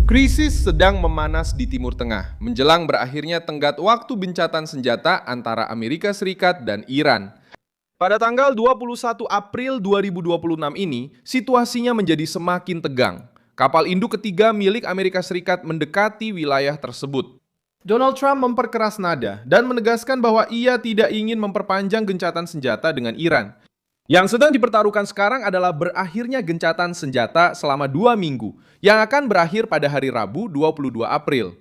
Krisis sedang memanas di Timur Tengah, menjelang berakhirnya tenggat waktu gencatan senjata antara Amerika Serikat dan Iran. Pada tanggal 21 April 2026 ini, situasinya menjadi semakin tegang. Kapal induk ketiga milik Amerika Serikat mendekati wilayah tersebut. Donald Trump memperkeras nada dan menegaskan bahwa ia tidak ingin memperpanjang gencatan senjata dengan Iran. Yang sedang dipertaruhkan sekarang adalah berakhirnya gencatan senjata selama 2 minggu yang akan berakhir pada hari Rabu 22 April.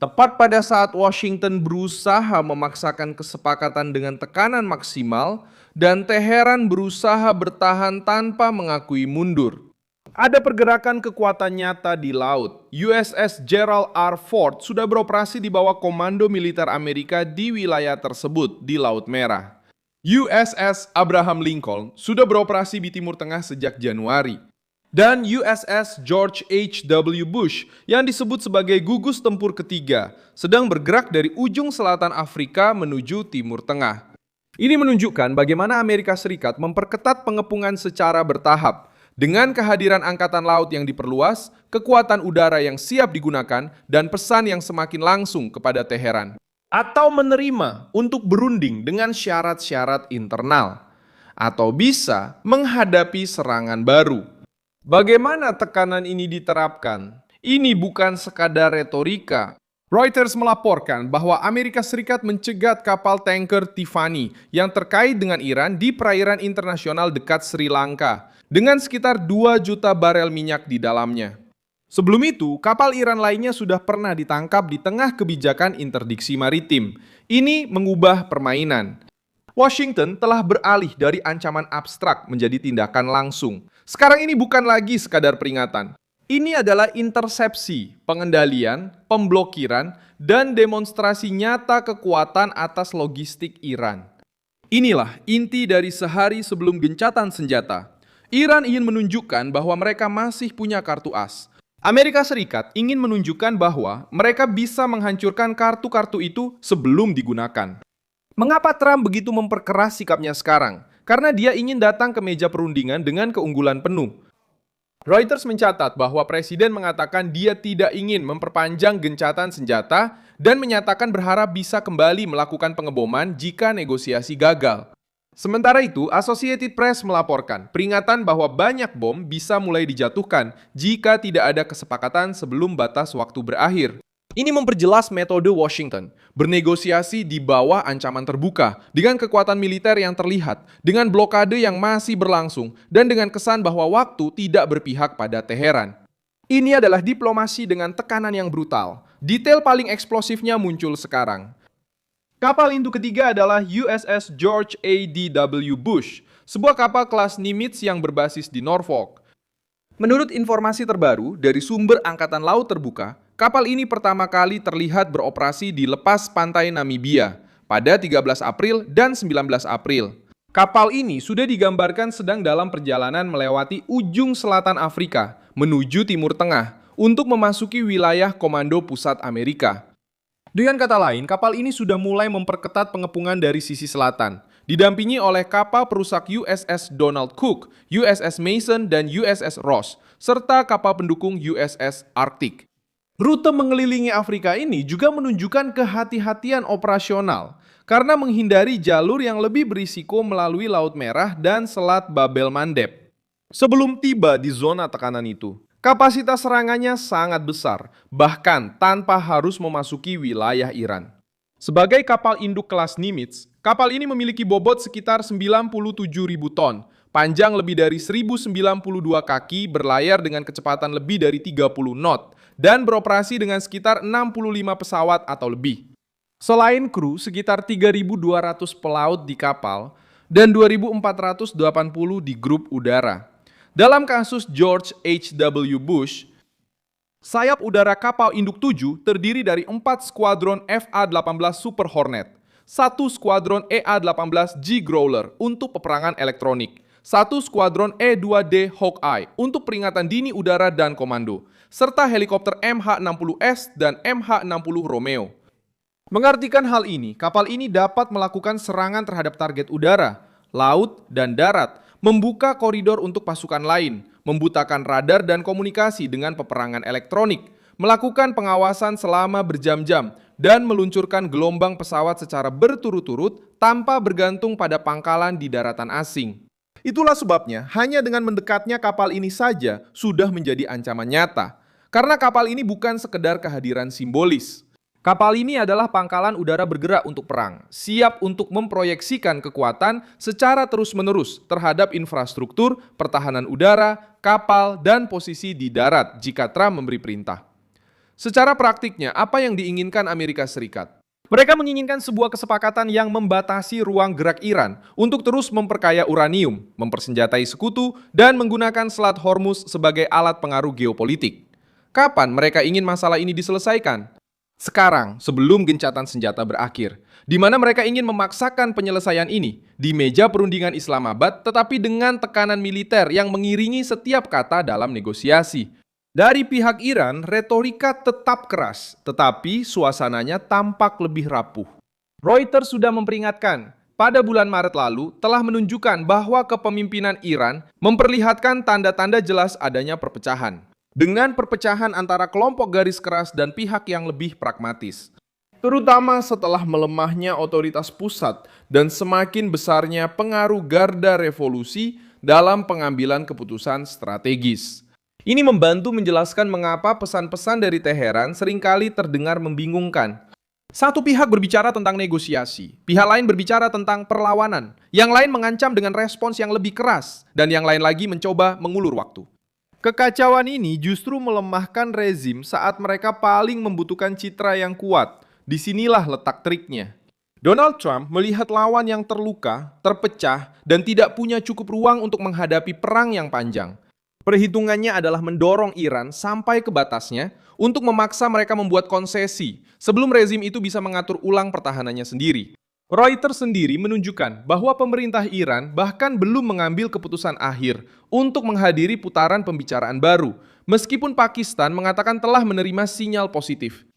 Tepat pada saat Washington berusaha memaksakan kesepakatan dengan tekanan maksimal dan Teheran berusaha bertahan tanpa mengakui mundur. Ada pergerakan kekuatan nyata di laut. USS Gerald R. Ford sudah beroperasi di bawah komando militer Amerika di wilayah tersebut di Laut Merah. USS Abraham Lincoln sudah beroperasi di Timur Tengah sejak Januari. Dan USS George H.W. Bush yang disebut sebagai gugus tempur ketiga sedang bergerak dari ujung selatan Afrika menuju Timur Tengah. Ini menunjukkan bagaimana Amerika Serikat memperketat pengepungan secara bertahap. Dengan kehadiran angkatan laut yang diperluas, kekuatan udara yang siap digunakan, dan pesan yang semakin langsung kepada Teheran. Atau menerima untuk berunding dengan syarat-syarat internal, atau bisa menghadapi serangan baru. Bagaimana tekanan ini diterapkan? Ini bukan sekadar retorika. Reuters melaporkan bahwa Amerika Serikat mencegat kapal tanker Tiffany yang terkait dengan Iran di perairan internasional dekat Sri Lanka dengan sekitar 2 juta barel minyak di dalamnya. Sebelum itu, kapal Iran lainnya sudah pernah ditangkap di tengah kebijakan interdiksi maritim. Ini mengubah permainan. Washington telah beralih dari ancaman abstrak menjadi tindakan langsung. Sekarang ini bukan lagi sekadar peringatan. Ini adalah intersepsi, pengendalian, pemblokiran, dan demonstrasi nyata kekuatan atas logistik Iran. Inilah inti dari sehari sebelum gencatan senjata. Iran ingin menunjukkan bahwa mereka masih punya kartu as. Amerika Serikat ingin menunjukkan bahwa mereka bisa menghancurkan kartu-kartu itu sebelum digunakan. Mengapa Trump begitu memperkeras sikapnya sekarang? Karena dia ingin datang ke meja perundingan dengan keunggulan penuh. Reuters mencatat bahwa Presiden mengatakan dia tidak ingin memperpanjang gencatan senjata dan menyatakan berharap bisa kembali melakukan pengeboman jika negosiasi gagal. Sementara itu, Associated Press melaporkan peringatan bahwa banyak bom bisa mulai dijatuhkan jika tidak ada kesepakatan sebelum batas waktu berakhir. Ini memperjelas metode Washington, bernegosiasi di bawah ancaman terbuka, dengan kekuatan militer yang terlihat, dengan blokade yang masih berlangsung, dan dengan kesan bahwa waktu tidak berpihak pada Teheran. Ini adalah diplomasi dengan tekanan yang brutal. Detail paling eksplosifnya muncul sekarang. Kapal induk ketiga adalah USS George A.W. Bush, sebuah kapal kelas Nimitz yang berbasis di Norfolk. Menurut informasi terbaru dari sumber Angkatan Laut Terbuka, kapal ini pertama kali terlihat beroperasi di lepas pantai Namibia pada 13 April dan 19 April. Kapal ini sudah digambarkan sedang dalam perjalanan melewati ujung selatan Afrika menuju Timur Tengah untuk memasuki wilayah Komando Pusat Amerika. Dengan kata lain, kapal ini sudah mulai memperketat pengepungan dari sisi selatan, didampingi oleh kapal perusak USS Donald Cook, USS Mason, dan USS Ross, serta kapal pendukung USS Arctic. Rute mengelilingi Afrika ini juga menunjukkan kehati-hatian operasional, karena menghindari jalur yang lebih berisiko melalui Laut Merah dan Selat Bab el-Mandeb. Sebelum tiba di zona tekanan itu, kapasitas serangannya sangat besar, bahkan tanpa harus memasuki wilayah Iran. Sebagai kapal induk kelas Nimitz, kapal ini memiliki bobot sekitar 97.000 ton, panjang lebih dari 1.092 kaki, berlayar dengan kecepatan lebih dari 30 knot, dan beroperasi dengan sekitar 65 pesawat atau lebih. Selain kru, sekitar 3.200 pelaut di kapal, dan 2.480 di grup udara. Dalam kasus George H.W. Bush, sayap udara kapal induk 7 terdiri dari 4 skuadron FA-18 Super Hornet, 1 skuadron EA-18 G Growler untuk peperangan elektronik, 1 skuadron E-2D Hawkeye untuk peringatan dini udara dan komando, serta helikopter MH-60S dan MH-60 Romeo. Mengartikan hal ini, kapal ini dapat melakukan serangan terhadap target udara, laut, dan darat, membuka koridor untuk pasukan lain, membutakan radar dan komunikasi dengan peperangan elektronik, melakukan pengawasan selama berjam-jam, dan meluncurkan gelombang pesawat secara berturut-turut tanpa bergantung pada pangkalan di daratan asing. Itulah sebabnya hanya dengan mendekatnya kapal ini saja sudah menjadi ancaman nyata. Karena kapal ini bukan sekedar kehadiran simbolis. Kapal ini adalah pangkalan udara bergerak untuk perang, siap untuk memproyeksikan kekuatan secara terus-menerus terhadap infrastruktur, pertahanan udara, kapal, dan posisi di darat jika Trump memberi perintah. Secara praktiknya, apa yang diinginkan Amerika Serikat? Mereka menginginkan sebuah kesepakatan yang membatasi ruang gerak Iran untuk terus memperkaya uranium, mempersenjatai sekutu, dan menggunakan Selat Hormuz sebagai alat pengaruh geopolitik. Kapan mereka ingin masalah ini diselesaikan? Sekarang, sebelum gencatan senjata berakhir, di mana mereka ingin memaksakan penyelesaian ini di meja perundingan Islamabad, tetapi dengan tekanan militer yang mengiringi setiap kata dalam negosiasi. Dari pihak Iran, retorika tetap keras, tetapi suasananya tampak lebih rapuh. Reuters sudah memperingatkan, pada bulan Maret lalu telah menunjukkan bahwa kepemimpinan Iran memperlihatkan tanda-tanda jelas adanya perpecahan. Dengan perpecahan antara kelompok garis keras dan pihak yang lebih pragmatis. Terutama setelah melemahnya otoritas pusat dan semakin besarnya pengaruh garda revolusi dalam pengambilan keputusan strategis. Ini membantu menjelaskan mengapa pesan-pesan dari Teheran seringkali terdengar membingungkan. Satu pihak berbicara tentang negosiasi, pihak lain berbicara tentang perlawanan, yang lain mengancam dengan respons yang lebih keras, dan yang lain lagi mencoba mengulur waktu. Kekacauan ini justru melemahkan rezim saat mereka paling membutuhkan citra yang kuat. Disinilah letak triknya. Donald Trump melihat lawan yang terluka, terpecah, dan tidak punya cukup ruang untuk menghadapi perang yang panjang. Perhitungannya adalah mendorong Iran sampai ke batasnya untuk memaksa mereka membuat konsesi sebelum rezim itu bisa mengatur ulang pertahanannya sendiri. Reuters sendiri menunjukkan bahwa pemerintah Iran bahkan belum mengambil keputusan akhir untuk menghadiri putaran pembicaraan baru, meskipun Pakistan mengatakan telah menerima sinyal positif.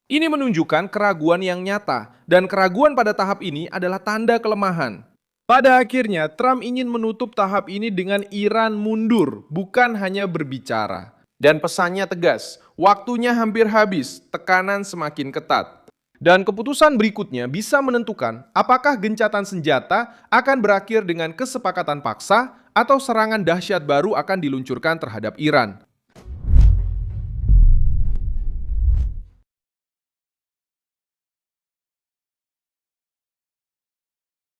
Ini menunjukkan keraguan yang nyata, dan keraguan pada tahap ini adalah tanda kelemahan. Pada akhirnya, Trump ingin menutup tahap ini dengan Iran mundur, bukan hanya berbicara. Dan pesannya tegas, waktunya hampir habis, tekanan semakin ketat. Dan keputusan berikutnya bisa menentukan apakah gencatan senjata akan berakhir dengan kesepakatan paksa atau serangan dahsyat baru akan diluncurkan terhadap Iran.